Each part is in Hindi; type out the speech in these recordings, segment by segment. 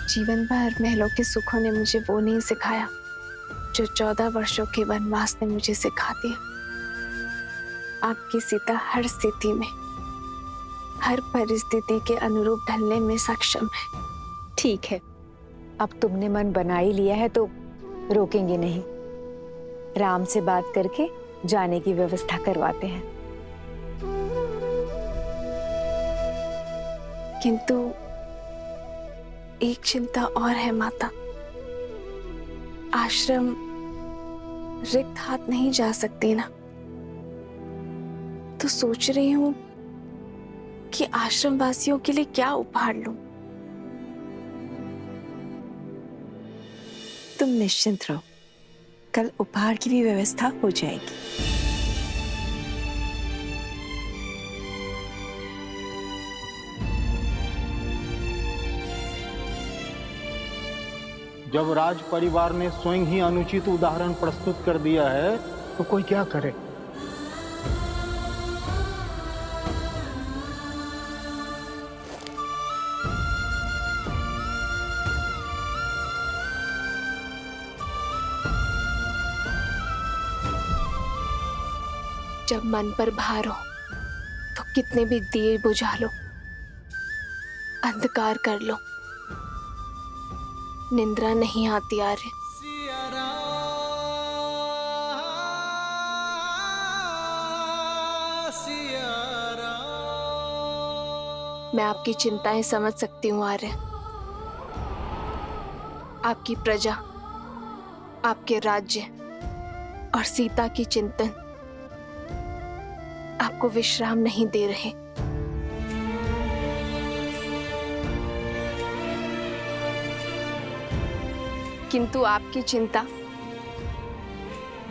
जीवन भर महलों के सुखों ने मुझे वो नहीं सिखाया जो 14 वर्षों के वनवास ने मुझे सिखा दिया। आपकी सीता हर स्थिति में, हर परिस्थिति के अनुरूप ढलने में सक्षम है। ठीक है, अब तुमने मन बना ही लिया है तो रोकेंगे नहीं। राम से बात करके जाने की व्यवस्था करवाते हैं। किंतु एक चिंता और है माता। आश्रम रिक्त हाथ नहीं जा सकती ना, तो सोच रही हूं कि आश्रम वासियों के लिए क्या उपहार लूं। तुम निश्चिंत रहो, कल उपहार की भी व्यवस्था हो जाएगी। जब राज परिवार ने स्वयं ही अनुचित उदाहरण प्रस्तुत कर दिया है तो कोई क्या करे। जब मन पर भार हो तो कितने भी दिए बुझा लो, अंधकार कर लो, निंद्रा नहीं आती आर्य। मैं आपकी चिंताएं समझ सकती हूँ आर्य। आपकी प्रजा, आपके राज्य और सीता की चिंतन आपको विश्राम नहीं दे रहे। किंतु आपकी चिंता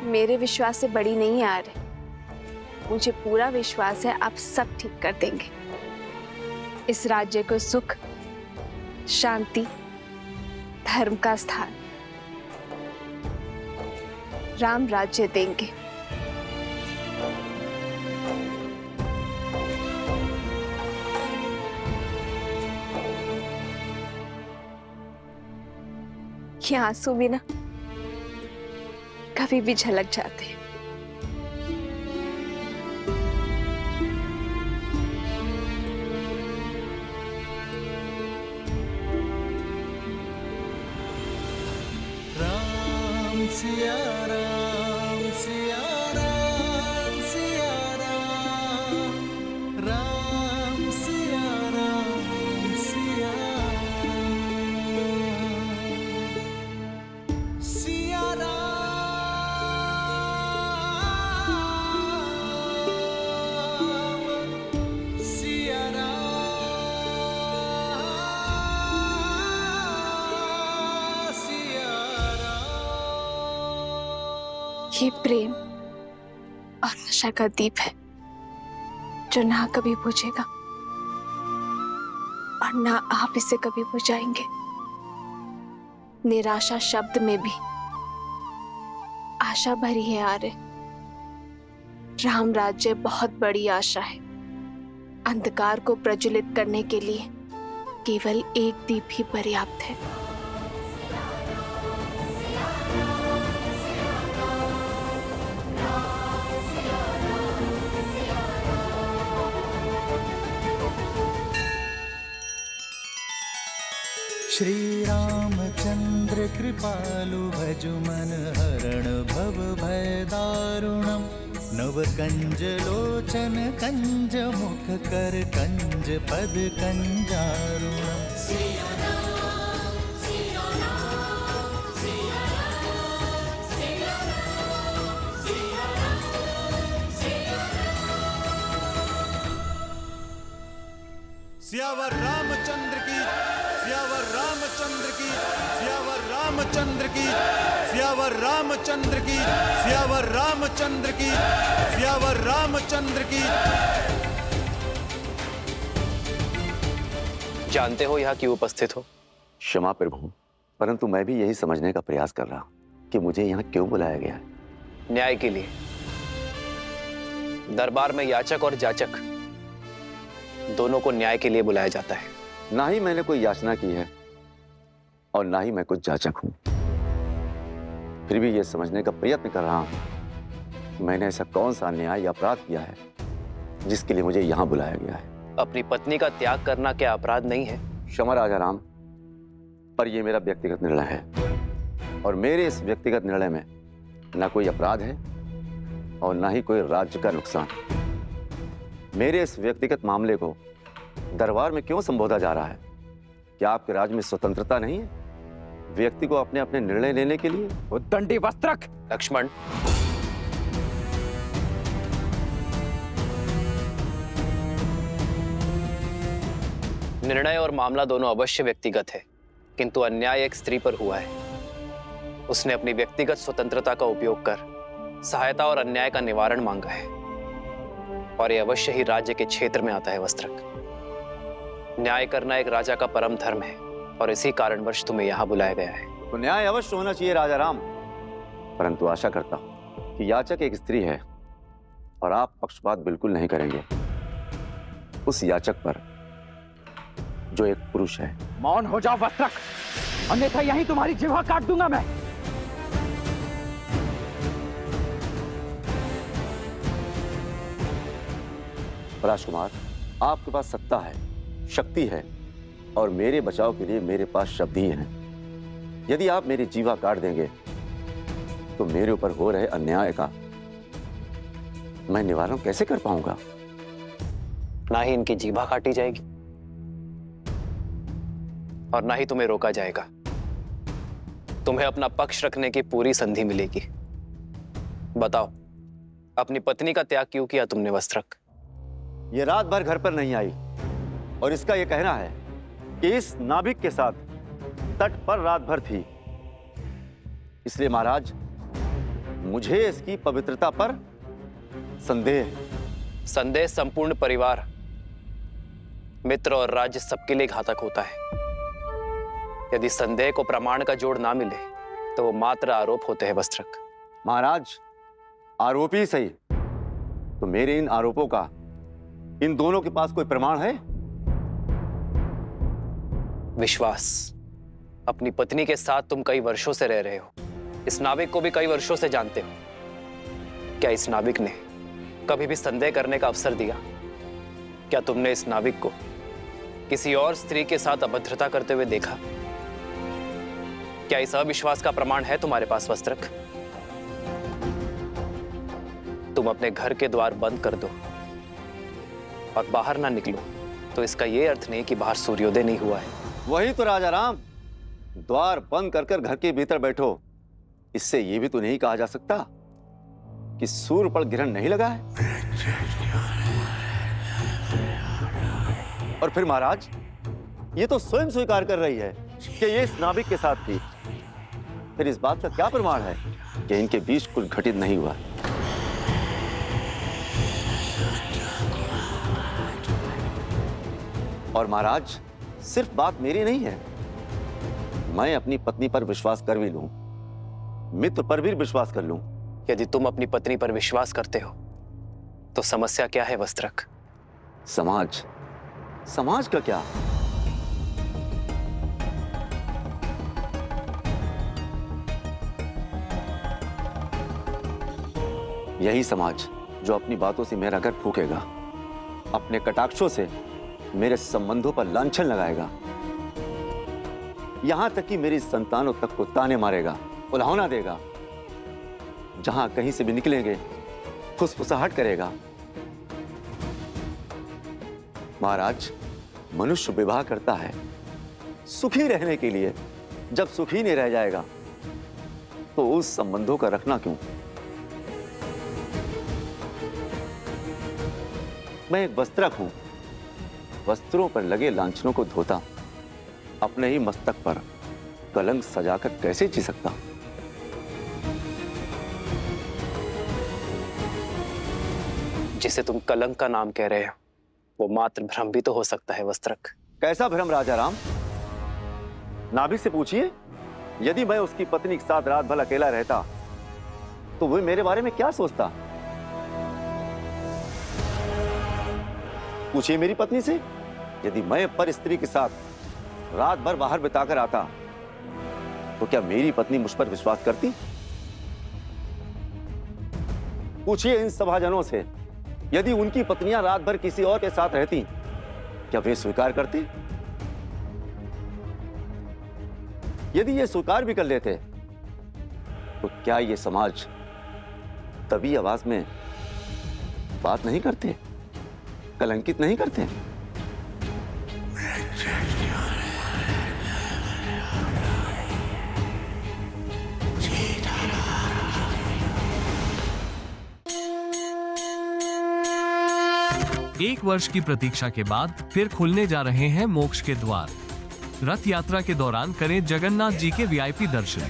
मेरे विश्वास से बड़ी नहीं है आर्य। मुझे पूरा विश्वास है आप सब ठीक कर देंगे। इस राज्य को सुख, शांति, धर्म का स्थान, राम राज्य देंगे। ये आंसू भी ना कभी भी झलक जाते हैं। राम सिया राम सिया राम सिया राम, राम सिया राम सिया सिया राम सिया राम सिया राम। ये प्रेम और आशा का दीप है जो ना कभी बुझेगा और ना आप इसे कभी बुझाएंगे। निराशा शब्द में भी आशा भरी है आर्य। राम राज्य बहुत बड़ी आशा है। अंधकार को प्रज्वलित करने के लिए केवल एक दीप ही पर्याप्त है। श्री रामचंद्र कृपालु भजु मन हरण भव भय दारुणम, नव कंज लोचन कंज मुख कर कंज पद कंजारुणम। सियावर रामचंद्र की, सियावर रामचंद्र की, सियावर रामचंद्र की, सियावर रामचंद्र की, सियावर रामचंद्र की, सियावर रामचंद्र की। जानते हो यहाँ क्यों उपस्थित हो? क्षमा प्रभु, परंतु मैं भी यही समझने का प्रयास कर रहा हूँ कि मुझे यहाँ क्यों बुलाया गया है। न्याय के लिए। दरबार में याचक और जाचक दोनों को न्याय के लिए बुलाया जाता है। ना ही मैंने कोई याचना की है और ना ही मैं कुछ जाचक हूं। फिर भी यह समझने का प्रयत्न कर रहा हूं कि मैंने ऐसा कौन सा अन्याय या अपराध किया है जिसके लिए मुझे यहां बुलाया गया है। अपनी पत्नी का त्याग करना क्या अपराध नहीं है? क्षमा राजा राम, पर यह मेरा व्यक्तिगत निर्णय है और मेरे इस व्यक्तिगत निर्णय में ना कोई अपराध है और ना ही कोई राज्य का नुकसान। मेरे इस व्यक्तिगत मामले को दरबार में क्यों संबोधा जा रहा है? क्या आपके राज्य में स्वतंत्रता नहीं है व्यक्ति को अपने अपने निर्णय लेने के लिए? उद्दंडी वस्त्रक! लक्ष्मण, निर्णय और मामला दोनों अवश्य व्यक्तिगत है, किंतु अन्याय एक स्त्री पर हुआ है। उसने अपनी व्यक्तिगत स्वतंत्रता का उपयोग कर सहायता और अन्याय का निवारण मांगा है और यह अवश्य ही राज्य के क्षेत्र में आता है वस्त्रक। न्याय करना एक राजा का परम धर्म है और इसी कारणवश तुम्हें यहां बुलाया गया है। तो न्याय अवश्य होना चाहिए राजा राम, परंतु आशा करता हूं कि याचक एक स्त्री है और आप पक्षपात बिल्कुल नहीं करेंगे उस याचक पर जो एक पुरुष है। मौन हो जाओ वस्त्रक, अन्यथा यहीं तुम्हारी जिह्वा काट दूंगा मैं। राजकुमार, आपके पास सत्ता है, शक्ति है और मेरे बचाव के लिए मेरे पास शब्द ही हैं। यदि आप मेरी जीवा काट देंगे तो मेरे ऊपर हो रहे अन्याय का मैं निवारण कैसे कर पाऊंगा? ना ही इनकी जीभा काटी जाएगी और ना ही तुम्हें रोका जाएगा। तुम्हें अपना पक्ष रखने की पूरी संधि मिलेगी। बताओ, अपनी पत्नी का त्याग क्यों किया तुमने वस्त्रक? ये रात भर घर पर नहीं आई और इसका यह कहना है कि इस नाभिक के साथ तट पर रात भर थी। इसलिए महाराज, मुझे इसकी पवित्रता पर संदेह है। संदेह संपूर्ण परिवार, मित्र और राज्य सबके लिए घातक होता है। यदि संदेह को प्रमाण का जोड़ ना मिले तो वो मात्र आरोप होते हैं वस्त्रक। महाराज, आरोप ही सही, तो मेरे इन आरोपों का इन दोनों के पास कोई प्रमाण है? विश्वास। अपनी पत्नी के साथ तुम कई वर्षों से रह रहे हो, इस नाविक को भी कई वर्षों से जानते हो। क्या इस नाविक ने कभी भी संदेह करने का अवसर दिया? क्या तुमने इस नाविक को किसी और स्त्री के साथ अभद्रता करते हुए देखा? क्या इस अविश्वास का प्रमाण है तुम्हारे पास वस्त्रक? तुम अपने घर के द्वार बंद कर दो और बाहर ना निकलो तो इसका यह अर्थ नहीं कि बाहर सूर्योदय नहीं हुआ है। वही तो राजा राम, द्वार बंद कर घर के भीतर बैठो, इससे यह भी तो नहीं कहा जा सकता कि सूर्य पर ग्रहण नहीं लगा है। और फिर महाराज, ये तो स्वयं स्वीकार कर रही है कि ये इस नाविक के साथ थी। फिर इस बात का क्या प्रमाण है कि इनके बीच कुछ घटित नहीं हुआ? और महाराज, सिर्फ बात मेरी नहीं है, मैं अपनी पत्नी पर विश्वास कर भी लूं, मित्र पर भी विश्वास कर लूं। यदि तुम अपनी पत्नी पर विश्वास करते हो तो समस्या क्या है वस्त्रक? समाज, समाज का क्या? यही समाज जो अपनी बातों से मेरा घर फूकेगा, अपने कटाक्षों से मेरे संबंधों पर लांछन लगाएगा, यहां तक कि मेरी संतानों तक को ताने मारेगा, उल्हाना देगा। जहां कहीं से भी निकलेंगे फुसफुसाहट करेगा। महाराज, मनुष्य विवाह करता है सुखी रहने के लिए। जब सुखी नहीं रह जाएगा तो उस संबंधों का रखना क्यों? मैं एक वस्त्रक हूं, वस्त्रों पर लगे लांछनों को धोता, अपने ही मस्तक पर कलंक सजाकर कैसे जी सकता? जिसे तुम कलंक का नाम कह रहे हो वो मात्र भ्रम भी तो हो सकता है वस्त्रक। कैसा भ्रम राजा राम? नाभिक से पूछिए। यदि मैं उसकी पत्नी के साथ रात भर अकेला रहता तो वो मेरे बारे में क्या सोचता? पूछिए मेरी पत्नी से। यदि मैं पर स्त्री के साथ रात भर बाहर बिताकर आता तो क्या मेरी पत्नी मुझ पर विश्वास करती? पूछिए इन सभाजनों से, यदि उनकी पत्नियां रात भर किसी और के साथ रहती, क्या वे स्वीकार करते? यदि ये स्वीकार भी कर लेते, तो क्या ये समाज तभी आवाज में बात नहीं करते, कलंकित नहीं करते? एक वर्ष की प्रतीक्षा के बाद फिर खुलने जा रहे हैं मोक्ष के द्वार। रथ यात्रा के दौरान करें जगन्नाथ जी के वीआईपी दर्शन,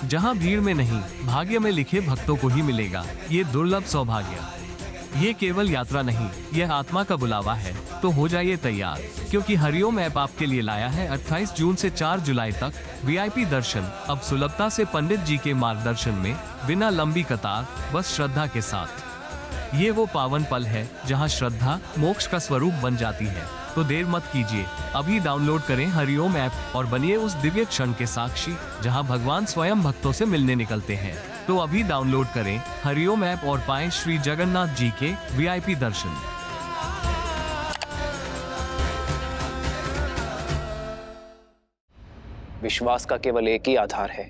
जहां भीड़ में नहीं, भाग्य में लिखे भक्तों को ही मिलेगा ये दुर्लभ सौभाग्य। ये केवल यात्रा नहीं, यह आत्मा का बुलावा है। तो हो जाइए तैयार, क्योंकि हरिओम ऐप आपके लिए लाया है 28 जून से 4 जुलाई तक वीआईपी दर्शन। अब सुलभता से पंडित जी के मार्गदर्शन में, बिना लंबी कतार, बस श्रद्धा के साथ। ये वो पावन पल है जहां श्रद्धा मोक्ष का स्वरूप बन जाती है। तो देर मत कीजिए, अभी डाउनलोड करें हरिओम ऐप और बनिए उस दिव्य क्षण के साक्षी जहां भगवान स्वयं भक्तों से मिलने निकलते हैं। तो अभी डाउनलोड करें हरिओम ऐप और पाएं श्री जगन्नाथ जी के वीआईपी दर्शन। विश्वास का केवल एक ही आधार है,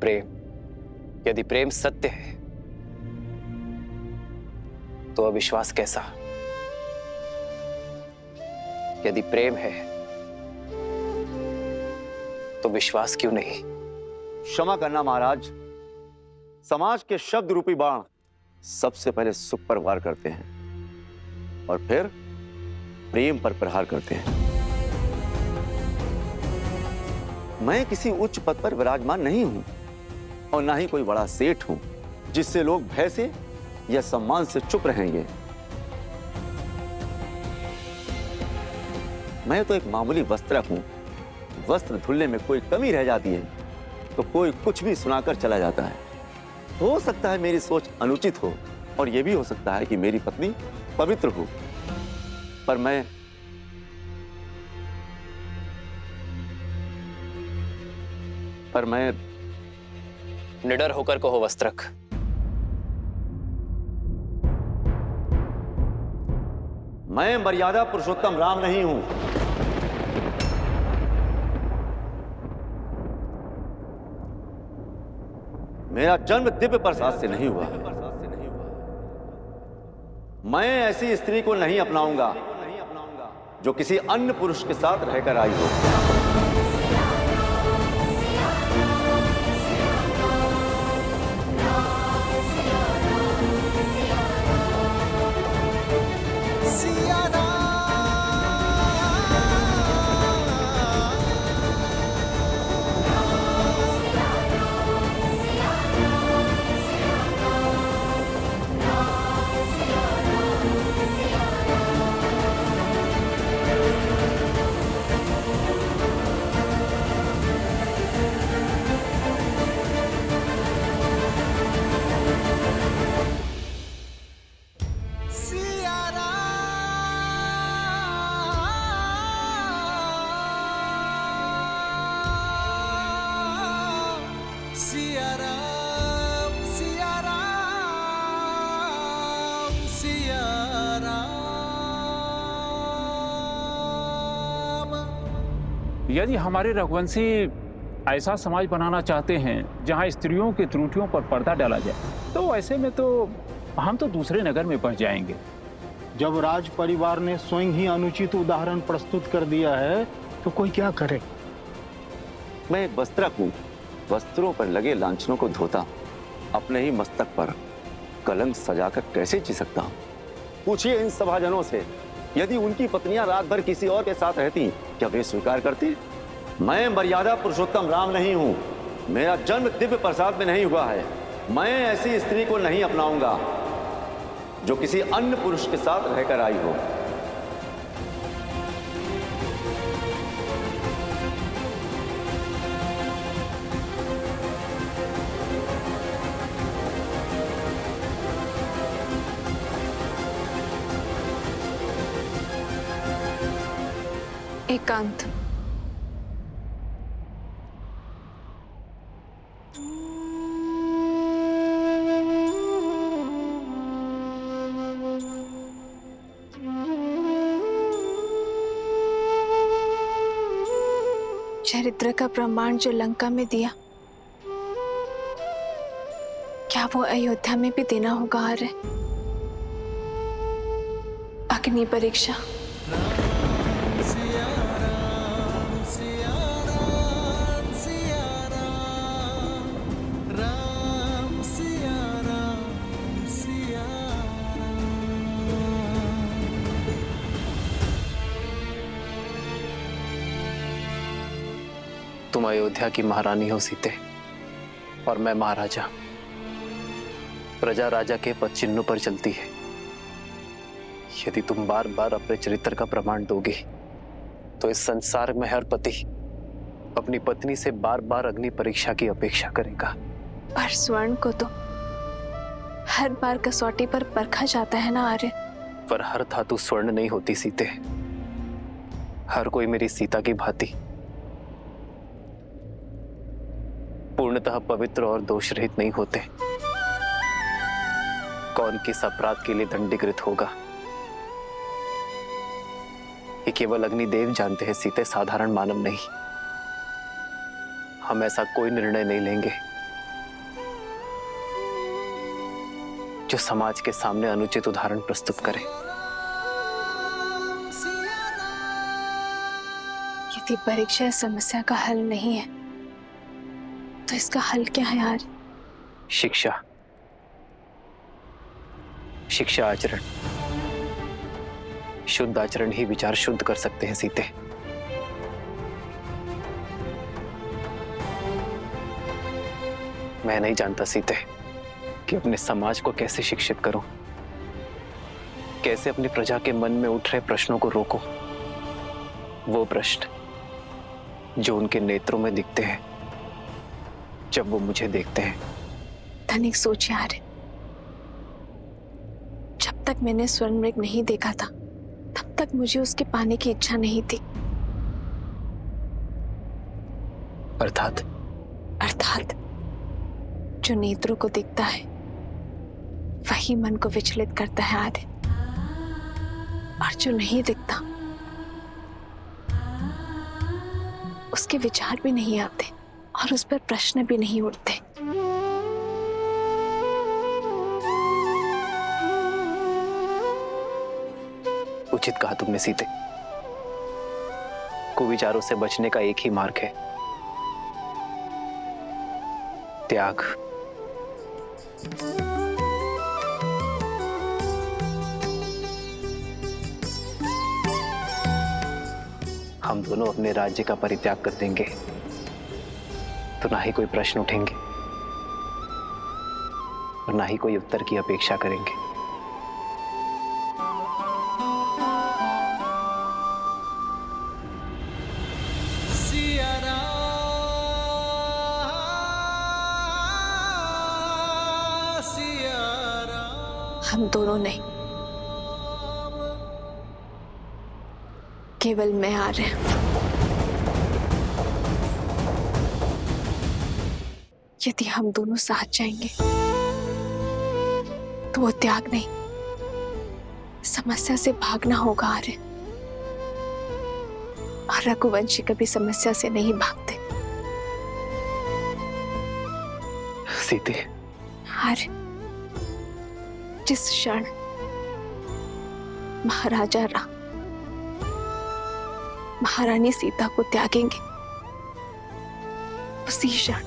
प्रेम। यदि प्रेम सत्य है तो अविश्वास कैसा? यदि प्रेम है तो विश्वास क्यों नहीं? क्षमा करना महाराज, समाज के शब्द रूपी बाण सबसे पहले सुख पर वार करते हैं और फिर प्रेम पर प्रहार करते हैं। मैं किसी उच्च पद पर विराजमान नहीं हूं और ना ही कोई बड़ा सेठ हूं जिससे लोग भय से या सम्मान से चुप रहेंगे। मैं तो एक मामूली वस्त्रक हूं। वस्त्र धुलने में कोई कमी रह जाती है तो कोई कुछ भी सुनाकर चला जाता है। हो सकता है मेरी सोच अनुचित हो और यह भी हो सकता है कि मेरी पत्नी पवित्र हो, पर मैं निडर होकर कहो वस्त्रक, मैं मर्यादा पुरुषोत्तम राम नहीं हूं। मेरा जन्म दिव्य प्रसाद से नहीं हुआ। मैं ऐसी स्त्री को नहीं अपनाऊंगा जो किसी अन्य पुरुष के साथ रहकर आई हो। यदि हमारे रघुवंशी ऐसा समाज बनाना चाहते हैं जहां स्त्रियों की त्रुटियों पर पर्दा डाला जाए, तो ऐसे में तो हम तो दूसरे नगर में पहुंच जाएंगे। जब राज परिवार ने स्वयं ही अनुचित उदाहरण प्रस्तुत कर दिया है तो कोई क्या करे? मैं एक वस्त्रक हूं, वस्त्रों पर लगे लांछनों को धोता हूं, अपने ही मस्तक पर कलंक सजाकर कैसे जी सकता हूं? पूछिए इन सभाजनों से, यदि उनकी पत्नियां रात भर किसी और के साथ रहती, क्या वे स्वीकार करती? मैं मर्यादा पुरुषोत्तम राम नहीं हूं। मेरा जन्म दिव्य प्रसाद में नहीं हुआ है। मैं ऐसी स्त्री को नहीं अपनाऊंगा जो किसी अन्य पुरुष के साथ रहकर आई हो। एकांत, चरित्र का प्रमाण जो लंका में दिया, क्या वो अयोध्या में भी देना होगा? आर्य, अग्नि परीक्षा। सिया राम सिया राम सिया राम, राम सिया राम सिया राम। तुम अयोध्या की महारानी हो सीते, और मैं महाराजा। प्रजा राजा के पद चिन्हों पर चलती है। यदि तुम बार बार अपने चरित्र का प्रमाण दोगे तो इस संसार में हर पति अपनी पत्नी से बार बार अग्नि परीक्षा की अपेक्षा करेगा। पर स्वर्ण को तो हर बार कसौटी पर परखा जाता है ना आर्य। पर हर धातु स्वर्ण नहीं होती सीते। हर कोई मेरी सीता की भांति पूर्णतः पवित्र और दोष रहित नहीं होते। कौन किस अपराध के लिए दंडीकृत होगा, ये केवल अग्निदेव जानते हैं सीते, साधारण मानव नहीं। हम ऐसा कोई निर्णय नहीं लेंगे जो समाज के सामने अनुचित उदाहरण प्रस्तुत करे। यदि परीक्षा समस्या का हल नहीं है तो इसका हल क्या है यार? शिक्षा, शिक्षा आचरण। शुद्ध आचरण ही विचार शुद्ध कर सकते हैं सीते। मैं नहीं जानता सीते कि अपने समाज को कैसे शिक्षित करूं, कैसे अपनी प्रजा के मन में उठ रहे प्रश्नों को रोकूं। वो प्रश्न जो उनके नेत्रों में दिखते हैं जब वो मुझे देखते हैं। तनिक सोच यार, जब तक मैंने स्वर्ण मृग नहीं देखा था तब तक मुझे उसके पाने की इच्छा नहीं थी। अर्थात जो नेत्रों को दिखता है वही मन को विचलित करता है आदि, और जो नहीं दिखता उसके विचार भी नहीं आते और उस पर प्रश्न भी नहीं उठते। उचित कहा तुमने सीते। कुविचारों से बचने का एक ही मार्ग है, त्याग। हम दोनों अपने राज्य का परित्याग कर देंगे तो ना ही कोई प्रश्न उठेंगे और ना ही कोई उत्तर की अपेक्षा करेंगे। हम दोनों नहीं, केवल मैं आ रहे हैं। यदि हम दोनों साथ जाएंगे तो वो त्याग नहीं, समस्या से भागना होगा आर्य। और रघुवंशी कभी समस्या से नहीं भागते। सीते, आर्य, जिस क्षण महाराजा राम महारानी सीता को त्यागेंगे उसी क्षण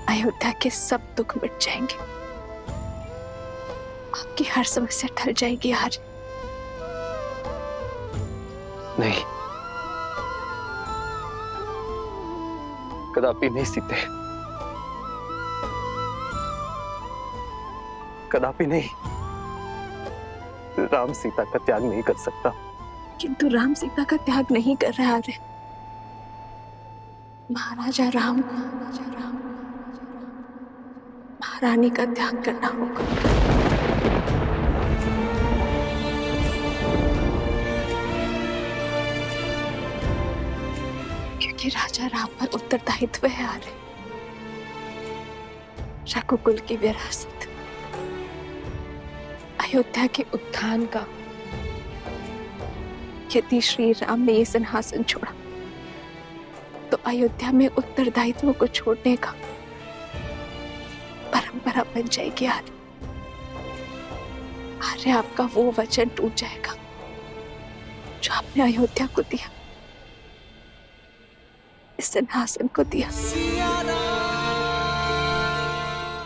अयोध्या के सब दुख मिट जाएंगे। आपकी हर समस्या टल जाएगी आज। नहीं, कदापि नहीं सीते, कदापि नहीं। राम सीता का त्याग नहीं कर सकता। किंतु राम सीता का त्याग नहीं कर रहा है। महाराजा राम महारानी का त्याग करना होगा। क्योंकि राजा राम पर उत्तरदायित्व है आर्य। रघुकुल की विरासत, अयोध्या के उत्थान का यदि श्री राम ने ये सिंहासन छोड़ा तो अयोध्या में उत्तरदायित्व को छोड़ने का परंपरा बन जाएगी। आर्य आपका वो वचन टूट जाएगा जो आपने अयोध्या को दिया, इस सिंहासन को दिया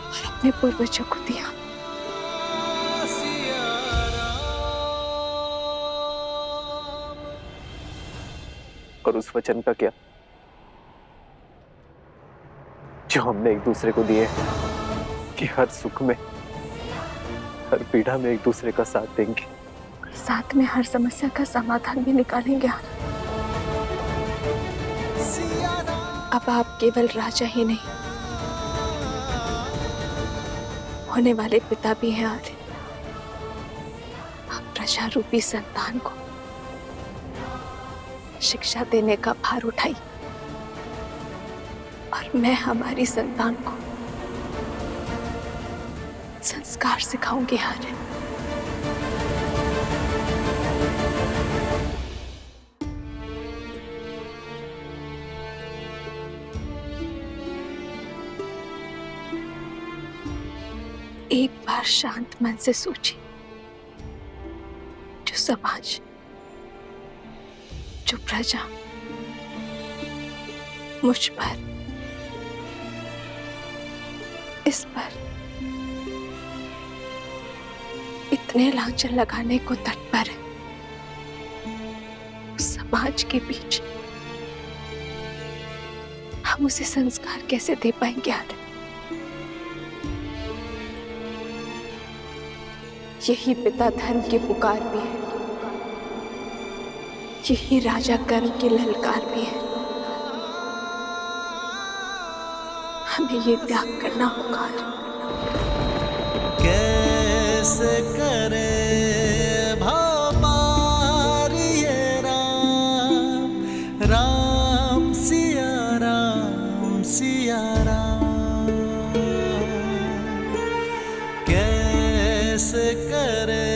और अपने पूर्वजों को दिया। और उस वचन का क्या जो हमने एक दूसरे को दिए कि हर सुख में हर पीड़ा में एक दूसरे का साथ देंगे, साथ में हर समस्या का समाधान भी निकालेंगे। अब आप केवल राजा ही नहीं, होने वाले पिता भी हैं। आर्य, आप प्रजा रूपी संतान को शिक्षा देने का भार उठाई और मैं हमारी संतान को संस्कार सिखाऊंगी। आर्य, एक बार शांत मन से सोचिए, जो समाज, जो प्रजा मुझ पर, इस पर इतने लांछन लगाने को तत्पर है, उस समाज के बीच हम उसे संस्कार कैसे दे पाएंगे? आर्य, यही पिता धर्म की पुकार भी है, यही राजा कर्म की ललकार भी है। हमें ये त्याग करना होगा। कैसे करे भवपार ये राम, राम सिया राम सिया राम। कैसे करे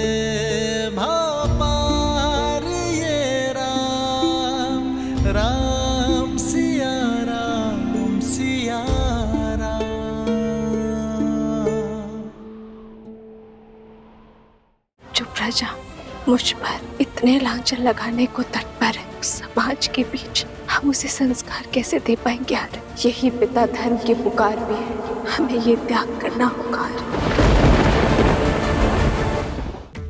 भवपार ये राम, राम सिया राम सिया राम। जो प्रजा मुझ पर इतने लांछन लगाने को तत्पर है, उस समाज के बीच हम उसे संस्कार कैसे दे पाएंगे? आर्य, यही पिता धर्म की पुकार भी है, हमें ये त्याग करना होगा।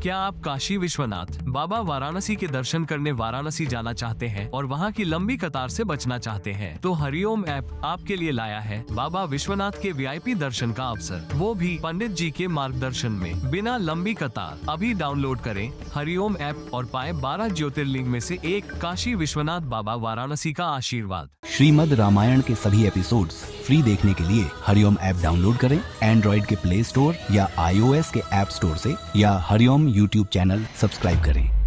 क्या आप काशी विश्वनाथ बाबा वाराणसी के दर्शन करने वाराणसी जाना चाहते हैं और वहां की लंबी कतार से बचना चाहते हैं? तो हरिओम ऐप आपके लिए लाया है बाबा विश्वनाथ के वीआईपी दर्शन का अवसर, वो भी पंडित जी के मार्गदर्शन में, बिना लंबी कतार। अभी डाउनलोड करें हरिओम ऐप और पाएं 12 ज्योतिर्लिंग में से एक काशी विश्वनाथ बाबा वाराणसी का आशीर्वाद। श्रीमद् रामायण के सभी एपिसोड्स फ्री देखने के लिए हरिओम ऐप डाउनलोड करें एंड्रॉइड के प्ले स्टोर या iOS के ऐप स्टोर से, या हरिओम यूट्यूब चैनल सब्सक्राइब करें।